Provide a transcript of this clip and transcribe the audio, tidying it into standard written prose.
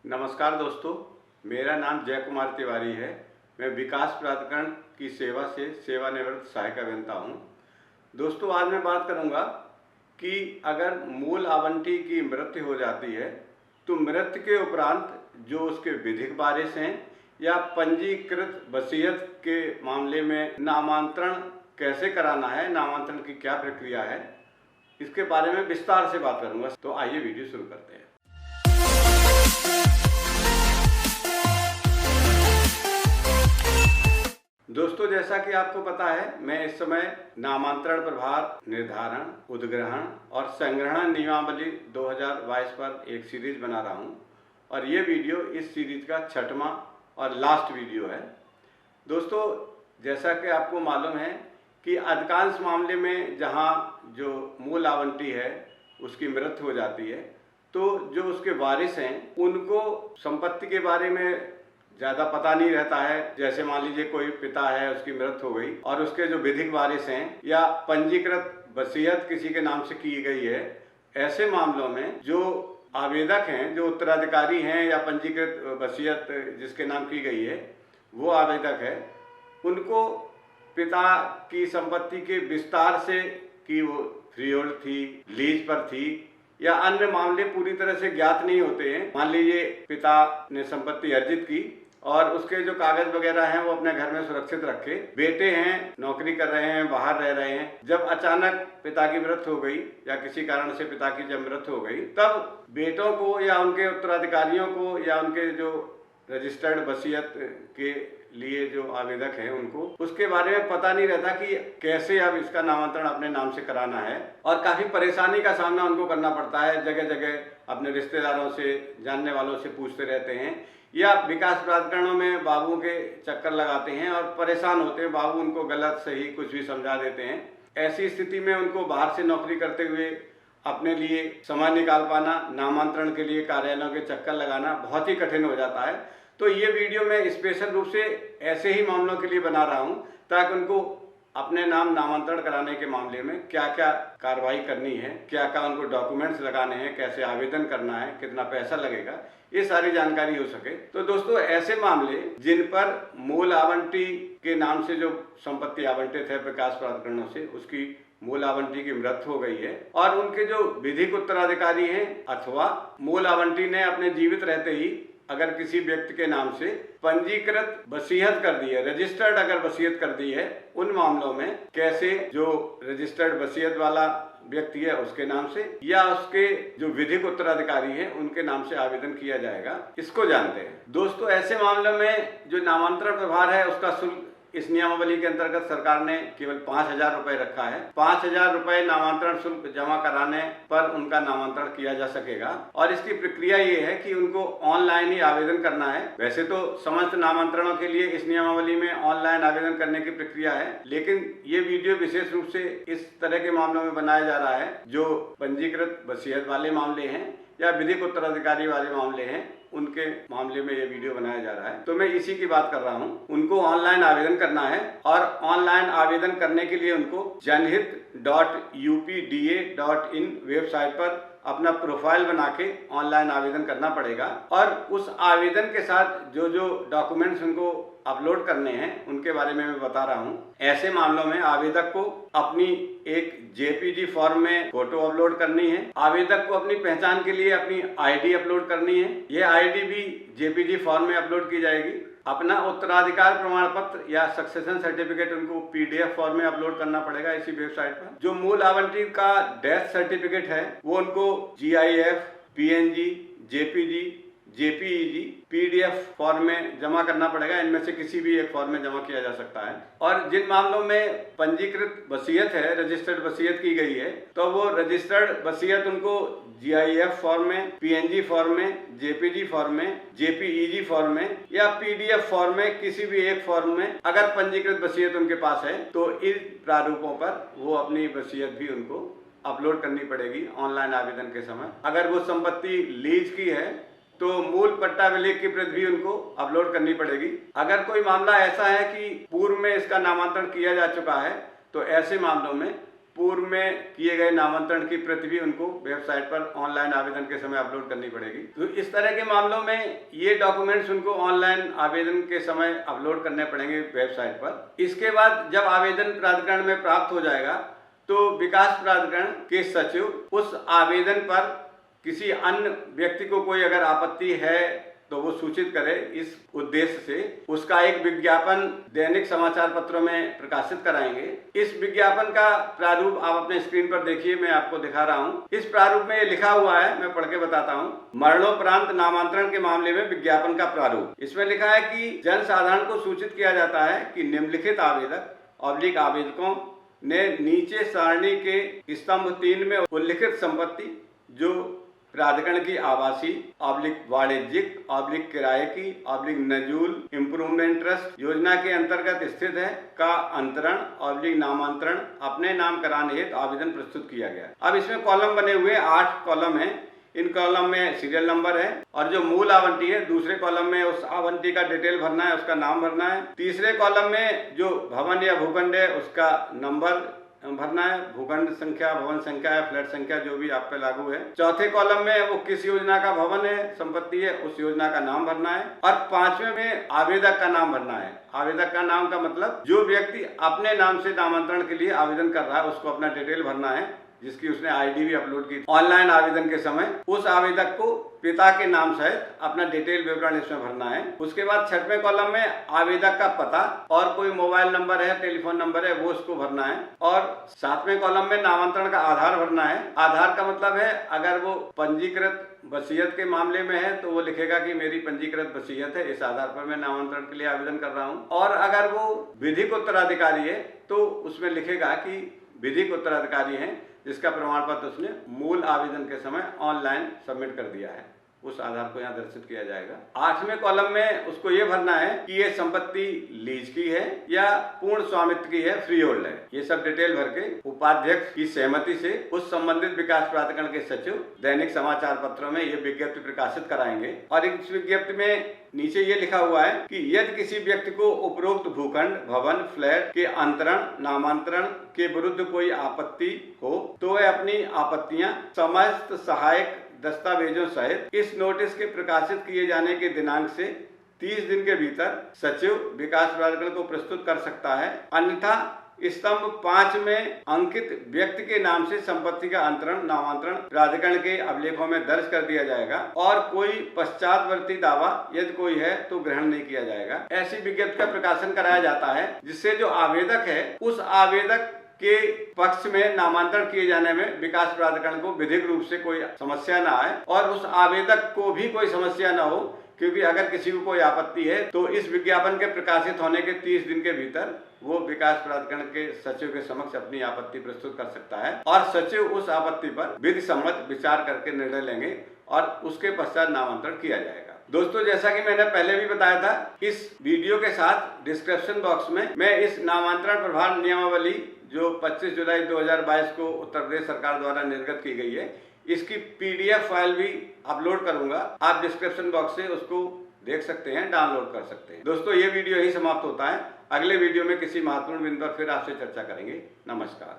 नमस्कार दोस्तों, मेरा नाम जय कुमार तिवारी है। मैं विकास प्राधिकरण की सेवा से सेवानिवृत्त सहायक अभियंता हूँ। दोस्तों, आज मैं बात करूँगा कि अगर मूल आवंटी की मृत्यु हो जाती है तो मृत्यु के उपरांत जो उसके विधिक वारिस हैं या पंजीकृत वसीयत के मामले में नामांतरण कैसे कराना है, नामांतरण की क्या प्रक्रिया है, इसके बारे में विस्तार से बात करूँगा। तो आइए वीडियो शुरू करते हैं। दोस्तों, जैसा कि आपको पता है, मैं इस समय नामांतरण प्रभार निर्धारण, उद्ग्रहण और संग्रहण नियमावली 2022 पर एक सीरीज बना रहा हूं और ये वीडियो इस सीरीज का 6वां और लास्ट वीडियो है। दोस्तों, जैसा कि आपको मालूम है कि अधिकांश मामले में जहां जो मूल आवंटी है उसकी मृत्यु हो जाती है तो जो उसके वारिस हैं उनको संपत्ति के बारे में ज़्यादा पता नहीं रहता है। जैसे मान लीजिए कोई पिता है, उसकी मृत्यु हो गई और उसके जो विधिक वारिस हैं या पंजीकृत वसीयत किसी के नाम से की गई है, ऐसे मामलों में जो आवेदक हैं, जो उत्तराधिकारी हैं या पंजीकृत वसीयत जिसके नाम की गई है वो आवेदक है, उनको पिता की संपत्ति के विस्तार से कि वो फ्रीहोल्ड थी, लीज पर थी या अन्य मामले पूरी तरह से ज्ञात नहीं होते हैं। मान लीजिए पिता ने संपत्ति अर्जित की और उसके जो कागज वगैरह हैं वो अपने घर में सुरक्षित रखे, बेटे हैं, नौकरी कर रहे हैं, बाहर रह रहे हैं, जब अचानक पिता की मृत्यु हो गई या किसी कारण से पिता की जब मृत्यु हो गई, तब बेटों को या उनके उत्तराधिकारियों को या उनके जो रजिस्टर्ड वसीयत के लिए जो आवेदक हैं उनको उसके बारे में पता नहीं रहता कि कैसे अब इसका नामांतरण अपने नाम से कराना है और काफ़ी परेशानी का सामना उनको करना पड़ता है। जगह जगह अपने रिश्तेदारों से, जानने वालों से पूछते रहते हैं या विकास प्राधिकरणों में बाबुओं के चक्कर लगाते हैं और परेशान होते हैं। बाबू उनको गलत सही कुछ भी समझा देते हैं। ऐसी स्थिति में उनको बाहर से नौकरी करते हुए अपने लिए समय निकाल पाना, नामांतरण के लिए कार्यालयों के चक्कर लगाना बहुत ही कठिन हो जाता है। तो ये वीडियो मैं स्पेशल रूप से ऐसे ही मामलों के लिए बना रहा हूँ ताकि उनको अपने नाम नामांतरण कराने के मामले में क्या क्या कार्रवाई करनी है, क्या क्या उनको डॉक्यूमेंट्स लगाने हैं, कैसे आवेदन करना है, कितना पैसा लगेगा, ये सारी जानकारी हो सके। तो दोस्तों, ऐसे मामले जिन पर मूल आवंटी के नाम से जो संपत्ति आवंटित है विकास प्राधिकरणों से, उसकी मूल आवंटी की मृत्यु हो गई है और उनके जो विधिक उत्तराधिकारी हैं अथवा मूल आवंटी ने अपने जीवित रहते ही अगर किसी व्यक्ति के नाम से पंजीकृत वसीयत कर दी है, रजिस्टर्ड अगर वसीयत कर दी है, उन मामलों में कैसे जो रजिस्टर्ड वसीयत वाला व्यक्ति है उसके नाम से या उसके जो विधिक उत्तराधिकारी हैं उनके नाम से आवेदन किया जाएगा, इसको जानते हैं। दोस्तों, ऐसे मामलों में जो नामांतरण प्रभार है उसका शुल्क इस नियमावली के अंतर्गत सरकार ने केवल 5,000 रुपए रखा है। 5,000 रुपए नामांतरण शुल्क जमा कराने पर उनका नामांतरण किया जा सकेगा और इसकी प्रक्रिया ये है कि उनको ऑनलाइन ही आवेदन करना है। वैसे तो समस्त नामांतरणों के लिए इस नियमावली में ऑनलाइन आवेदन करने की प्रक्रिया है, लेकिन ये वीडियो विशेष रूप से इस तरह के मामलों में बनाया जा रहा है जो पंजीकृत वसीयत वाले मामले हैं या विधिक उत्तराधिकारी वाले मामले हैं, उनके मामले में ये वीडियो बनाया जा रहा है। तो मैं इसी की बात कर रहा हूँ। उनको ऑनलाइन आवेदन करना है और ऑनलाइन आवेदन करने के लिए उनको जनहित.upda.in वेबसाइट पर अपना प्रोफाइल बना के ऑनलाइन आवेदन करना पड़ेगा और उस आवेदन के साथ जो जो डॉक्यूमेंट्स उनको अपलोड करने हैं उनके बारे में मैं बता रहा हूँ। ऐसे मामलों में आवेदक को अपनी एक जेपीजी फॉर्म में फोटो अपलोड करनी है। आवेदक को अपनी पहचान के लिए अपनी आईडी अपलोड करनी है। यह आईडी भी जेपीजी फॉर्म में अपलोड की जाएगी। अपना उत्तराधिकार प्रमाण पत्र या सक्सेशन सर्टिफिकेट उनको पीडीएफ फॉर्म में अपलोड करना पड़ेगा इसी वेबसाइट पर। जो मूल आवंटी का डेथ सर्टिफिकेट है वो उनको GIF, PNG, JPG, JPEG, PDF form में जमा करना पड़ेगा। इनमें से किसी भी एक फॉर्म में जमा किया जा सकता है। और जिन मामलों में पंजीकृत वसीयत है, रजिस्टर्ड वसीयत की गई है, तो वो रजिस्टर्ड वसीयत उनको जीआईएफ फॉर्म में, पीएनजी फॉर्म में, जेपीजी फॉर्म में, जेपीईजी फॉर्म में या पीडीएफ फॉर्म में, किसी भी एक फॉर्म में अगर पंजीकृत वसीयत उनके पास है तो इन प्रारूपों पर वो अपनी वसीयत भी उनको अपलोड करनी पड़ेगी ऑनलाइन आवेदन के समय। अगर वो संपत्ति लीज की है तो मूल पट्टा विलेख की प्रति भी उनको अपलोड करनी पड़ेगी। अगर कोई मामला ऐसा है कि पूर्व में इसका नामांतरण किया जा चुका है तो ऐसे मामलों में पूर्व में किए गए नामांतरण की प्रति भी उनको वेबसाइट पर ऑनलाइन आवेदन के समय अपलोड करनी पड़ेगी। तो इस तरह के मामलों में ये डॉक्यूमेंट्स उनको ऑनलाइन आवेदन के समय अपलोड करने पड़ेंगे वेबसाइट पर। इसके बाद जब आवेदन प्राधिकरण में प्राप्त हो जाएगा तो विकास प्राधिकरण के सचिव उस आवेदन पर किसी अन्य व्यक्ति को कोई अगर आपत्ति है तो वो सूचित करे। इस उद्देश्य से उसका एक विज्ञापन दैनिक समाचार पत्रों में प्रकाशित कराएंगे। इस विज्ञापन का प्रारूप आप अपने स्क्रीन पर देखिए, मैं आपको दिखा रहा हूँ। इस प्रारूप में ये लिखा हुआ है, मैं पढ़ के बताता हूँ। मरणोपरांत नामांतरण के मामले में विज्ञापन का प्रारूप। इसमें लिखा है कि जनसाधारण को सूचित किया जाता है कि निम्नलिखित आवेदक आवेदकों ने नीचे सारणी के स्तंभ 3 में उल्लिखित संपत्ति जो प्राधिकरण की आवासीय वाणिज्यिक किराए की नजूल इम्प्रूवमेंट ट्रस्ट योजना के अंतर्गत स्थित है का अंतरण नामांतरण अपने नाम कराने हेतु आवेदन प्रस्तुत किया गया। अब इसमें कॉलम बने हुए 8 कॉलम हैं। इन कॉलम में सीरियल नंबर है और जो मूल आवंटी है दूसरे कॉलम में उस आवंटी का डिटेल भरना है, उसका नाम भरना है। तीसरे कॉलम में जो भवन या भूखंड है उसका नंबर भरना है, भूखंड संख्या, भवन संख्या या फ्लैट संख्या जो भी आप पे लागू है। चौथे कॉलम में वो किस योजना का भवन है, संपत्ति है, उस योजना का नाम भरना है। और 5वें में आवेदक का नाम भरना है। आवेदक का नाम का मतलब जो व्यक्ति अपने नाम से नामांतरण के लिए आवेदन कर रहा है उसको अपना डिटेल भरना है, जिसकी उसने आईडी भी अपलोड की ऑनलाइन आवेदन के समय। उस आवेदक को पिता के नाम सहित अपना डिटेल विवरण इसमें भरना है। उसके बाद 6वें कॉलम में आवेदक का पता और कोई मोबाइल नंबर है, टेलीफोन नंबर है, वो उसको भरना है। और 7वें कॉलम में नामांतरण का आधार भरना है। आधार का मतलब है अगर वो पंजीकृत वसीयत के मामले में है तो वो लिखेगा कि मेरी पंजीकृत वसीयत है, इस आधार पर मैं नामांतरण के लिए आवेदन कर रहा हूँ। और अगर वो विधिक उत्तराधिकारी है तो उसमें लिखेगा कि विधिक उत्तराधिकारी है जिसका प्रमाण पत्र उसने मूल आवेदन के समय ऑनलाइन सबमिट कर दिया है, उस आधार को यहाँ दर्शित किया जाएगा। 8वें कॉलम में उसको ये भरना है कि ये संपत्ति लीज की है या पूर्ण स्वामित्व की है, फ्री होल्ड है। ये सब डिटेल भर के उपाध्यक्ष की सहमति से उस संबंधित विकास प्राधिकरण के सचिव दैनिक समाचार पत्रों में ये विज्ञप्ति प्रकाशित कराएंगे। और इस विज्ञप्ति में नीचे ये लिखा हुआ है कि यदि किसी व्यक्ति को उपरोक्त भूखंड, भवन, फ्लैट के अंतरण, नामांतरण के विरुद्ध कोई आपत्ति हो तो वह अपनी आपत्तियां समस्त सहायक दस्तावेजों सहित इस नोटिस के प्रकाशित किए जाने के दिनांक से 30 दिन के भीतर सचिव विकास प्राधिकरण को प्रस्तुत कर सकता है। अन्यथा स्तंभ 5 में अंकित व्यक्ति के नाम से संपत्ति का अंतरण, नामांतरण प्राधिकरण के अभिलेखों में दर्ज कर दिया जाएगा और कोई पश्चातवर्ती दावा यदि कोई है तो ग्रहण नहीं किया जाएगा। ऐसी विज्ञप्ति का प्रकाशन कराया जाता है जिससे जो आवेदक है उस आवेदक के पक्ष में नामांतरण किए जाने में विकास प्राधिकरण को विधिक रूप से कोई समस्या न आए और उस आवेदक को भी कोई समस्या न हो, क्योंकि अगर किसी को कोई आपत्ति है तो इस विज्ञापन के प्रकाशित होने के 30 दिन के भीतर वो विकास प्राधिकरण के सचिव के समक्ष अपनी आपत्ति प्रस्तुत कर सकता है और सचिव उस आपत्ति पर विधि सम्मत विचार करके निर्णय लेंगे और उसके पश्चात नामांतरण किया जाएगा। दोस्तों, जैसा कि मैंने पहले भी बताया था, इस वीडियो के साथ डिस्क्रिप्शन बॉक्स में मैं इस नामांतरण प्रभार नियमावली जो 25 जुलाई 2022 को उत्तर प्रदेश सरकार द्वारा निर्गत की गई है, इसकी PDF फाइल भी अपलोड करूंगा। आप डिस्क्रिप्शन बॉक्स से उसको देख सकते हैं, डाउनलोड कर सकते हैं। दोस्तों, ये वीडियो यही समाप्त होता है। अगले वीडियो में किसी महत्वपूर्ण बिंदु पर फिर आपसे चर्चा करेंगे। नमस्कार।